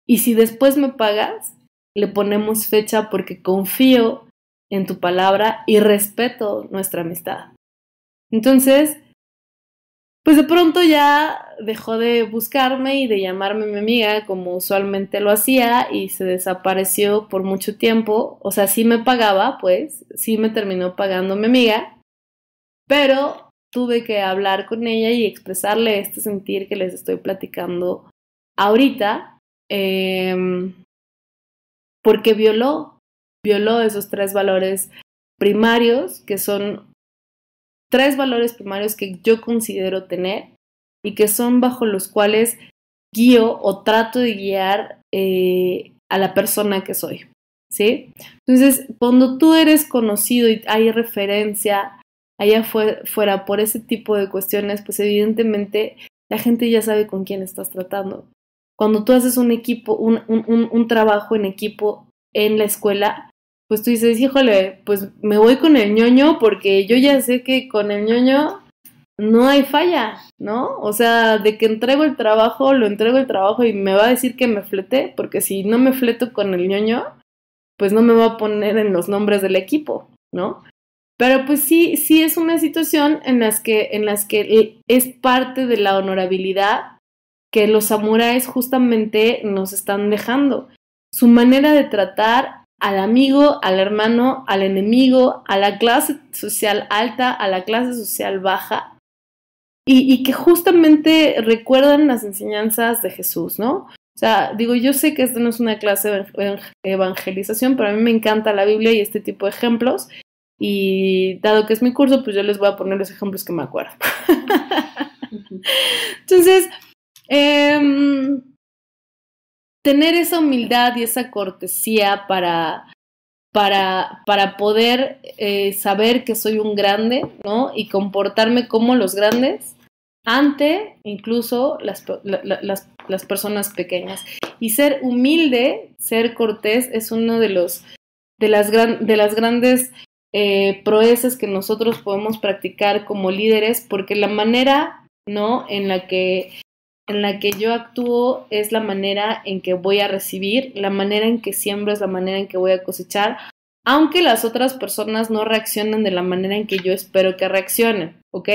Y si después me pagas, le ponemos fecha porque confío en tu palabra y respeto nuestra amistad. Entonces, pues de pronto ya dejó de buscarme y de llamarme mi amiga como usualmente lo hacía y se desapareció por mucho tiempo. O sea, sí me pagaba, pues, sí me terminó pagando mi amiga, pero tuve que hablar con ella y expresarle este sentir que les estoy platicando ahorita, porque violó esos 3 valores primarios, que son 3 valores primarios que yo considero tener y que son bajo los cuales guío o trato de guiar a la persona que soy, ¿sí? Entonces, cuando tú eres conocido y hay referencia allá fuera por ese tipo de cuestiones, pues evidentemente la gente ya sabe con quién estás tratando. Cuando tú haces un equipo, un trabajo en equipo en la escuela, pues tú dices, híjole, pues me voy con el ñoño porque yo ya sé que con el ñoño no hay falla, ¿no? O sea, de que entrego el trabajo, lo entrego el trabajo y me va a decir que me flete, porque si no me fleto con el ñoño, pues no me va a poner en los nombres del equipo, ¿no? Pero pues sí es una situación en las que es parte de la honorabilidad que los samuráis justamente nos están dejando. Su manera de tratar al amigo, al hermano, al enemigo, a la clase social alta, a la clase social baja, y que justamente recuerdan las enseñanzas de Jesús, ¿no? O sea, digo, yo sé que esto no es una clase de evangelización, pero a mí me encanta la Biblia y este tipo de ejemplos, y dado que es mi curso, pues yo les voy a poner los ejemplos que me acuerdo. Entonces, tener esa humildad y esa cortesía para poder saber que soy un grande, ¿no? Y comportarme como los grandes ante incluso las personas pequeñas. Y ser humilde, ser cortés, es uno de las grandes proezas que nosotros podemos practicar como líderes, porque la manera, ¿no?, en la que yo actúo es la manera en que voy a recibir, la manera en que siembro es la manera en que voy a cosechar, aunque las otras personas no reaccionen de la manera en que yo espero que reaccionen, ¿ok?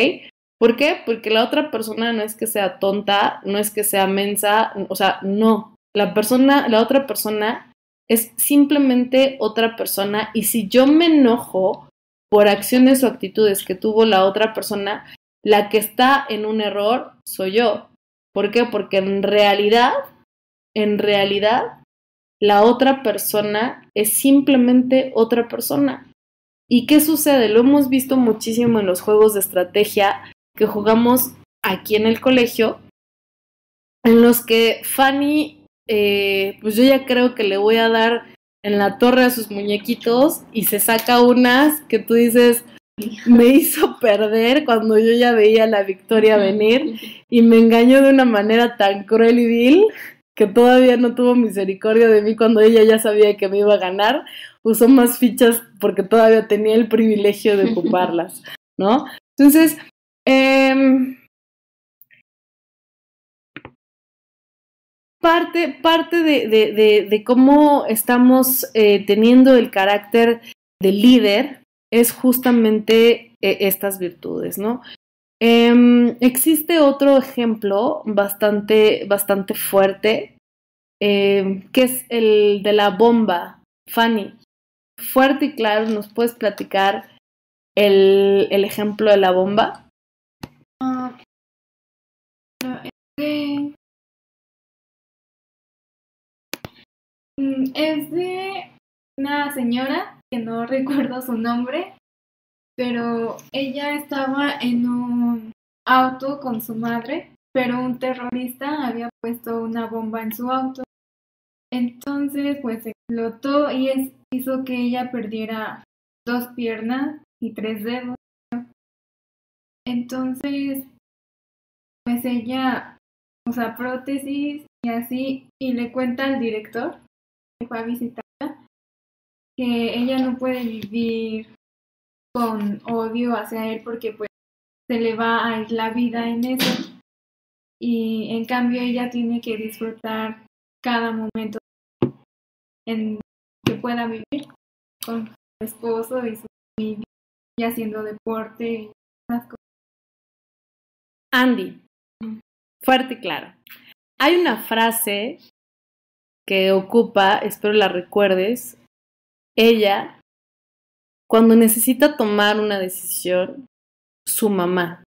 ¿Por qué? Porque la otra persona no es que sea tonta, no es que sea mensa, o sea, no. La otra persona es simplemente otra persona, y si yo me enojo por acciones o actitudes que tuvo la otra persona, la que está en un error soy yo. ¿Por qué? Porque en realidad, la otra persona es simplemente otra persona. ¿Y qué sucede? Lo hemos visto muchísimo en los juegos de estrategia que jugamos aquí en el colegio, en los que Fanny, pues yo ya creo que le voy a dar en la torre a sus muñequitos, y se saca unas que tú dices, me hizo perder cuando yo ya veía la victoria venir, y me engañó de una manera tan cruel y vil que todavía no tuvo misericordia de mí cuando ella ya sabía que me iba a ganar. Usó más fichas porque todavía tenía el privilegio de ocuparlas, ¿no? Entonces, parte de cómo estamos teniendo el carácter de líder es justamente estas virtudes, ¿no? Existe otro ejemplo bastante fuerte, que es el de la bomba. Fanny, fuerte y claro, ¿nos puedes platicar el ejemplo de la bomba? Es de una señora que no recuerdo su nombre, pero ella estaba en un auto con su madre, pero un terrorista había puesto una bomba en su auto. Entonces, pues explotó y hizo que ella perdiera 2 piernas y 3 dedos. Entonces, pues ella usa prótesis y así, y le cuenta al director que fue a visitarla que ella no puede vivir con odio hacia él porque pues se le va a ir la vida en eso, y en cambio ella tiene que disfrutar cada momento en que pueda vivir con su esposo y su familia y haciendo deporte y esas cosas. Andy, fuerte y claro. Hay una frase que ocupa, espero la recuerdes, ella, cuando necesita tomar una decisión, su mamá.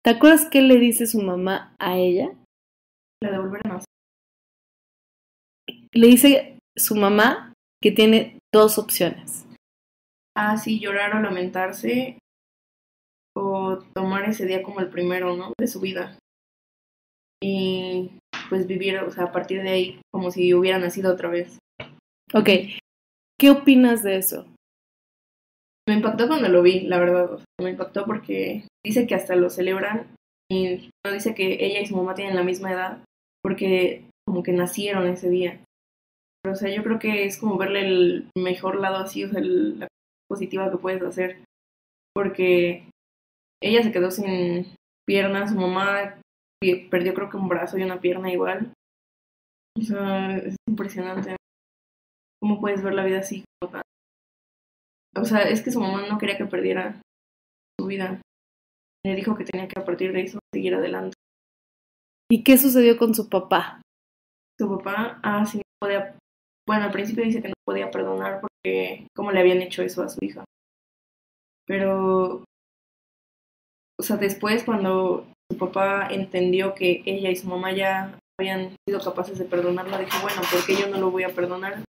¿Te acuerdas qué le dice su mamá a ella? La de volver a nacer. Le dice su mamá que tiene 2 opciones. Ah, sí, llorar o lamentarse, o tomar ese día como el primero, ¿no?, de su vida. Y pues vivir, o sea, a partir de ahí, como si hubiera nacido otra vez. Ok, ¿qué opinas de eso? Me impactó cuando lo vi, la verdad. O sea, me impactó porque dice que hasta lo celebran, y no dice que ella y su mamá tienen la misma edad porque como que nacieron ese día. Pero, o sea, yo creo que es como verle el mejor lado así, o sea, la cosa positiva que puedes hacer. Porque ella se quedó sin piernas, su mamá perdió creo que un brazo y una pierna igual. O sea, es impresionante. ¿Cómo puedes ver la vida así? O sea, es que su mamá no quería que perdiera su vida. Le dijo que tenía que a partir de eso seguir adelante. ¿Y qué sucedió con su papá? Su papá, sí, no podía. Bueno, al principio dice que no podía perdonar porque cómo le habían hecho eso a su hija. Pero, o sea, después cuando su papá entendió que ella y su mamá ya habían sido capaces de perdonarla, dijo, bueno, ¿por qué yo no lo voy a perdonar?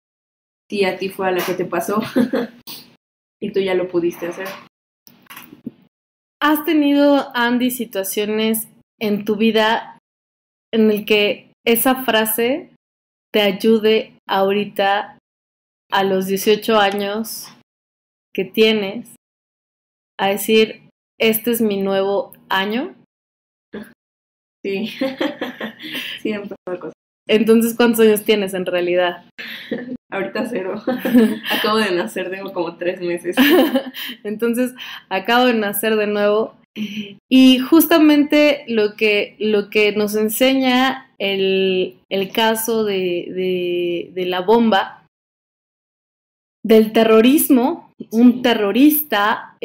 Si a ti fue a la que te pasó y tú ya lo pudiste hacer. ¿Has tenido, Andy, situaciones en tu vida en el que esa frase te ayude ahorita a los 18 años que tienes a decir, este es mi nuevo año? Sí, sí han pasado cosas. Entonces, ¿cuántos años tienes en realidad? Ahorita 0. Acabo de nacer, tengo como 3 meses. Entonces, acabo de nacer de nuevo. Y justamente lo que nos enseña el caso de la bomba, del terrorismo, sí. Un terrorista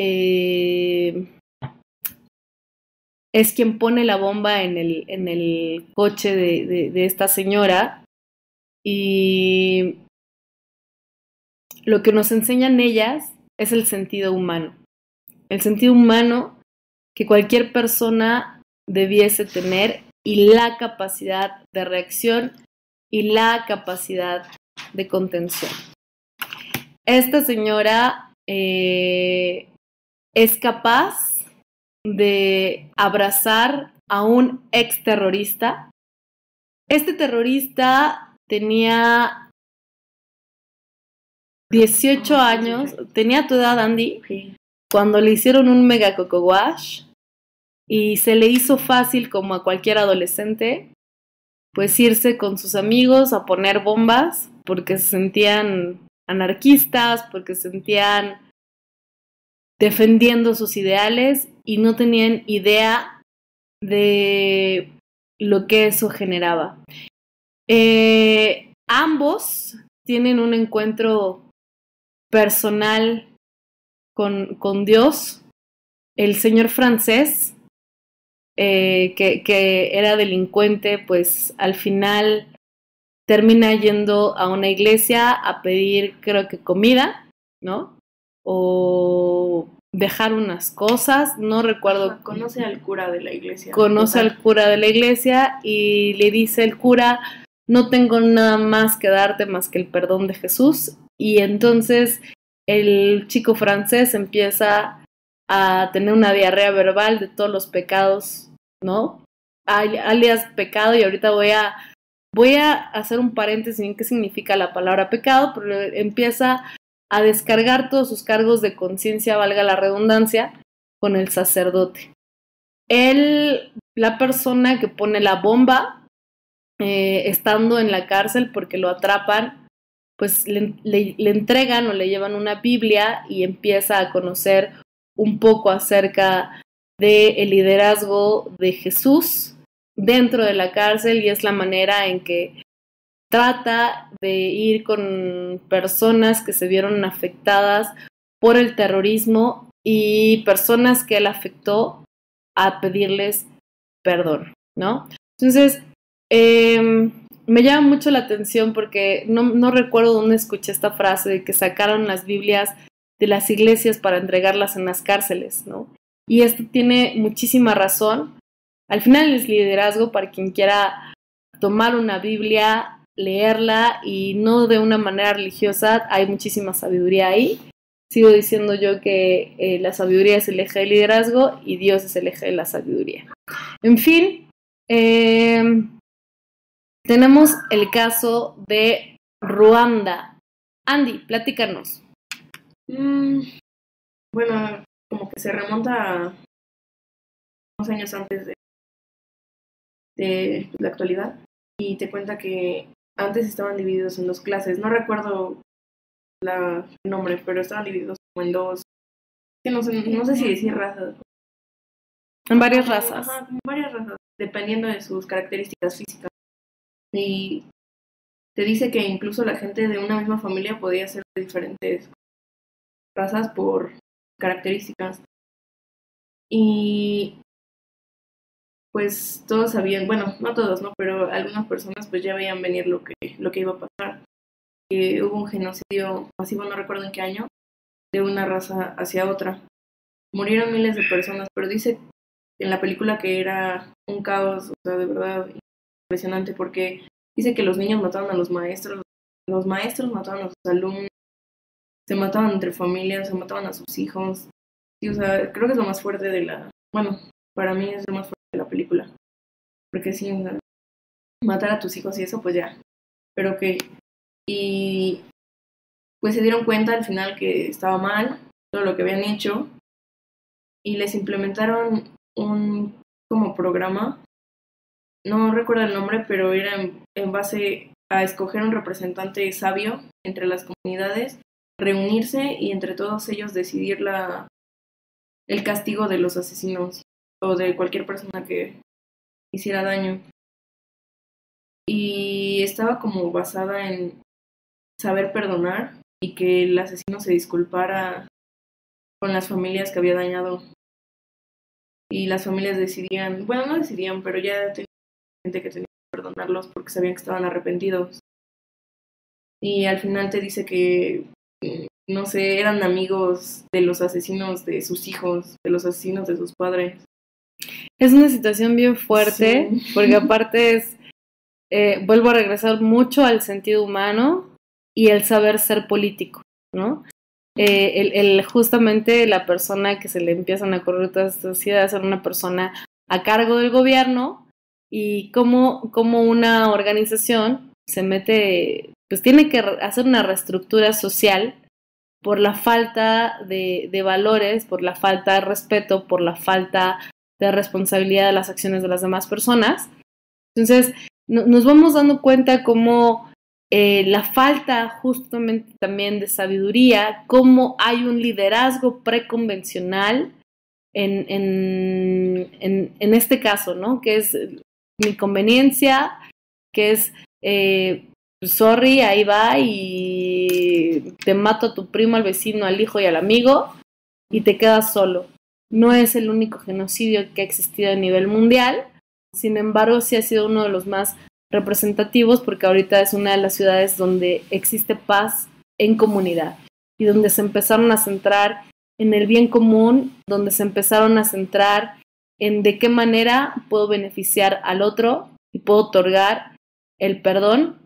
es quien pone la bomba en el coche de esta señora, y lo que nos enseñan ellas es el sentido humano. El sentido humano que cualquier persona debiese tener, y la capacidad de reacción y la capacidad de contención. Esta señora es capaz de abrazar a un exterrorista. Este terrorista tenía 18 años, tenía tu edad, Andy, Sí. Cuando le hicieron un mega coco wash, y se le hizo fácil, como a cualquier adolescente, pues irse con sus amigos a poner bombas porque se sentían anarquistas, porque se sentían defendiendo sus ideales y no tenían idea de lo que eso generaba. Ambos tienen un encuentro personal con Dios. El señor francés, que era delincuente, pues al final termina yendo a una iglesia a pedir, creo que comida, ¿no? O dejar unas cosas, no recuerdo. Conoce al cura de la iglesia. Conoce al cura de la iglesia y le dice el cura, no tengo nada más que darte más que el perdón de Jesús. Y entonces el chico francés empieza a tener una diarrea verbal de todos los pecados, ¿no? Alias pecado, y ahorita voy a hacer un paréntesis en qué significa la palabra pecado, pero empieza a descargar todos sus cargos de conciencia, valga la redundancia, con el sacerdote. La persona que pone la bomba, estando en la cárcel porque lo atrapan, pues le entregan o le llevan una Biblia y empieza a conocer un poco acerca del liderazgo de Jesús dentro de la cárcel, y es la manera en que trata de ir con personas que se vieron afectadas por el terrorismo y personas que él afectó, a pedirles perdón, ¿no? Entonces, me llama mucho la atención porque no recuerdo dónde escuché esta frase de que sacaron las Biblias de las iglesias para entregarlas en las cárceles, ¿no? Y esto tiene muchísima razón. Al final es liderazgo para quien quiera tomar una Biblia, leerla, y no de una manera religiosa. Hay muchísima sabiduría ahí. Sigo diciendo yo que la sabiduría es el eje del liderazgo y Dios es el eje de la sabiduría. En fin, tenemos el caso de Ruanda. Andy, platícanos. Bueno, como que se remonta a unos años antes de la actualidad, y te cuenta que antes estaban divididos en 2 clases. No recuerdo el nombre, pero estaban divididos como en 2, que no sé si decir razas. En varias razas. Ajá, en varias razas, dependiendo de sus características físicas. Y te dice que incluso la gente de una misma familia podía ser de diferentes razas por características. Y pues todos sabían, bueno, no todos, ¿no? Pero algunas personas pues ya veían venir lo que iba a pasar. Que hubo un genocidio masivo, no recuerdo en qué año, de una raza hacia otra. Murieron miles de personas, pero dice en la película que era un caos, o sea, de verdad impresionante, porque dice que los niños mataban a los maestros mataban a sus alumnos, se mataban entre familias, se mataban a sus hijos. Sí, o sea, creo que es lo más fuerte bueno, para mí es lo más fuerte de la película, porque sí, o sea, matar a tus hijos y eso, pues ya, pero que, y pues se dieron cuenta al final que estaba mal todo lo que habían hecho y les implementaron un como programa, no recuerdo el nombre, pero era en base a escoger un representante sabio entre las comunidades, reunirse y entre todos ellos decidir el castigo de los asesinos o de cualquier persona que hiciera daño. Y estaba como basada en saber perdonar y que el asesino se disculpara con las familias que había dañado. Y las familias decidían, bueno, no decidían, pero ya tenía gente que tenía que perdonarlos porque sabían que estaban arrepentidos. Y al final te dice que, no sé, eran amigos de los asesinos de sus hijos, de los asesinos de sus padres. Es una situación bien fuerte, Sí. porque aparte vuelvo a regresar mucho al sentido humano y el saber ser político, ¿no? Justamente la persona que se le empiezan a correr todas estas ideas ser una persona a cargo del gobierno y cómo una organización se mete, pues tiene que hacer una reestructura social por la falta de valores, por la falta de respeto, por la falta de responsabilidad de las acciones de las demás personas. Entonces, nos vamos dando cuenta cómo la falta justamente también de sabiduría, cómo hay un liderazgo preconvencional en este caso, ¿no? Que es mi conveniencia, que es sorry, ahí va y te mato a tu primo, al vecino, al hijo y al amigo y te quedas solo. No es el único genocidio que ha existido a nivel mundial, sin embargo sí ha sido uno de los más representativos porque ahorita es una de las ciudades donde existe paz en comunidad y donde se empezaron a centrar en el bien común, donde se empezaron a centrar en de qué manera puedo beneficiar al otro y puedo otorgar el perdón.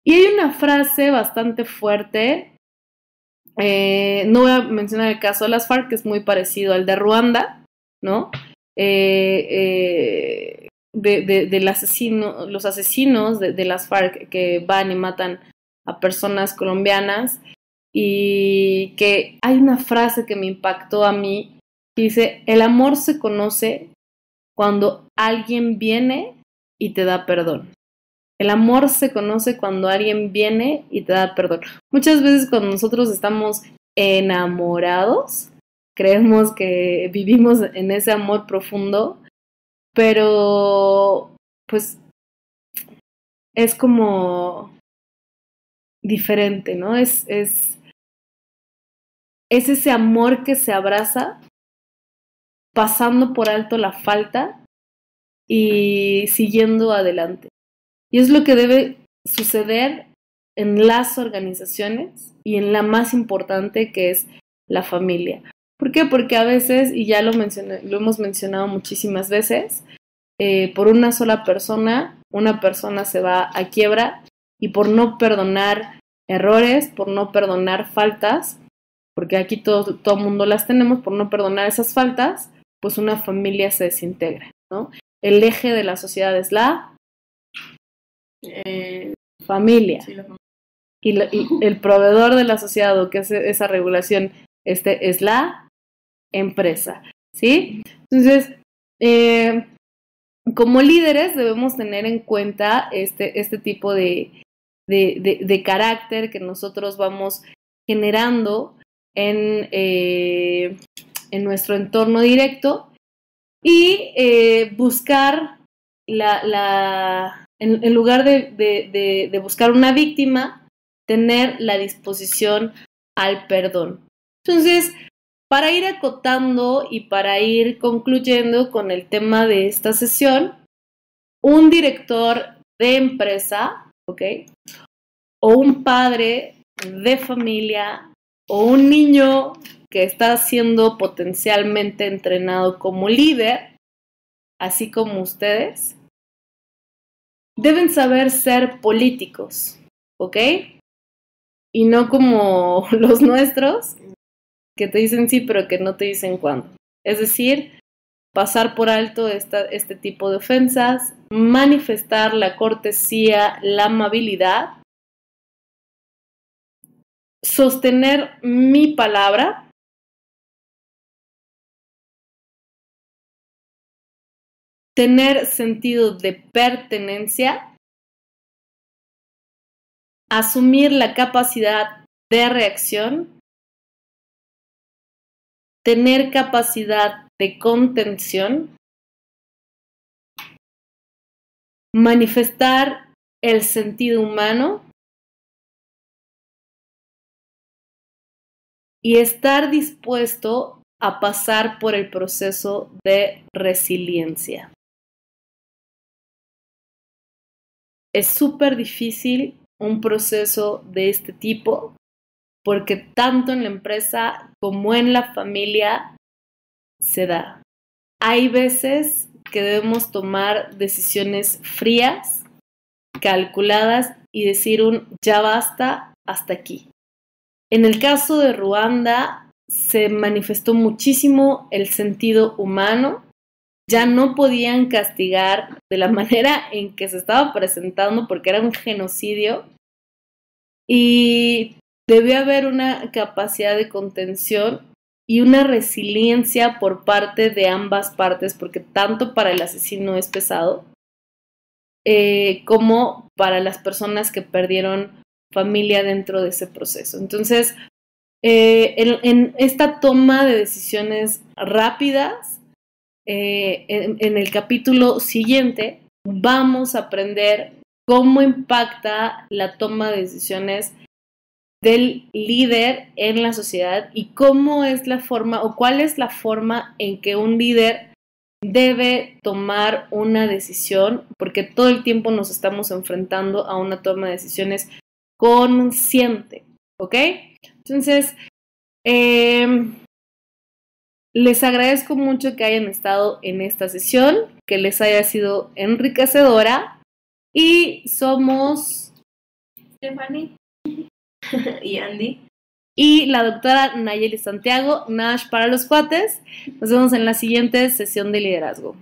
Y hay una frase bastante fuerte, no voy a mencionar el caso de las FARC, que es muy parecido al de Ruanda, ¿no? Del asesino, los asesinos de las FARC que van y matan a personas colombianas, y que hay una frase que me impactó a mí, que dice, el amor se conoce cuando alguien viene y te da perdón. El amor se conoce cuando alguien viene y te da perdón. Muchas veces cuando nosotros estamos enamorados, creemos que vivimos en ese amor profundo, pero pues es como diferente, ¿no? Es ese amor que se abraza pasando por alto la falta y siguiendo adelante. Y es lo que debe suceder en las organizaciones y en la más importante, que es la familia. ¿Por qué? Porque a veces, y ya lo hemos mencionado muchísimas veces, por una sola persona, una persona se va a quiebra, y por no perdonar errores, por no perdonar faltas, porque aquí todo mundo las tenemos, por no perdonar esas faltas, pues una familia se desintegra, ¿no? El eje de la sociedad es la familia. Sí, la familia. Y el proveedor de la sociedad, o que hace esa regulación, es la empresa, ¿sí? Entonces, como líderes debemos tener en cuenta este tipo de carácter que nosotros vamos generando en nuestro entorno directo, y buscar en lugar de buscar una víctima, tener la disposición al perdón. Entonces, para ir acotando y para ir concluyendo con el tema de esta sesión, un director de empresa, ¿ok? O un padre de familia, o un niño que está siendo potencialmente entrenado como líder, así como ustedes, deben saber ser políticos, ¿ok? Y no como los nuestros, que te dicen sí, pero que no te dicen cuándo. Es decir, pasar por alto este tipo de ofensas, manifestar la cortesía, la amabilidad, sostener mi palabra, tener sentido de pertenencia, asumir la capacidad de reacción, tener capacidad de contención, manifestar el sentido humano y estar dispuesto a pasar por el proceso de resiliencia. Es súper difícil un proceso de este tipo porque tanto en la empresa como en la familia se da. Hay veces que debemos tomar decisiones frías, calculadas y decir ya basta, hasta aquí. En el caso de Ruanda se manifestó muchísimo el sentido humano. Ya no podían castigar de la manera en que se estaba presentando porque era un genocidio y debe haber una capacidad de contención y una resiliencia por parte de ambas partes, porque tanto para el asesino es pesado como para las personas que perdieron familia dentro de ese proceso. Entonces, en esta toma de decisiones rápidas, en el capítulo siguiente vamos a aprender cómo impacta la toma de decisiones del líder en la sociedad y cómo es la forma o cuál es la forma en que un líder debe tomar una decisión, porque todo el tiempo nos estamos enfrentando a una toma de decisiones consciente, ¿ok? Entonces, les agradezco mucho que hayan estado en esta sesión, que les haya sido enriquecedora y somos Stephanie y Andy y la doctora Nayeli Santiago, Nash para los cuates. Nos vemos en la siguiente sesión de liderazgo.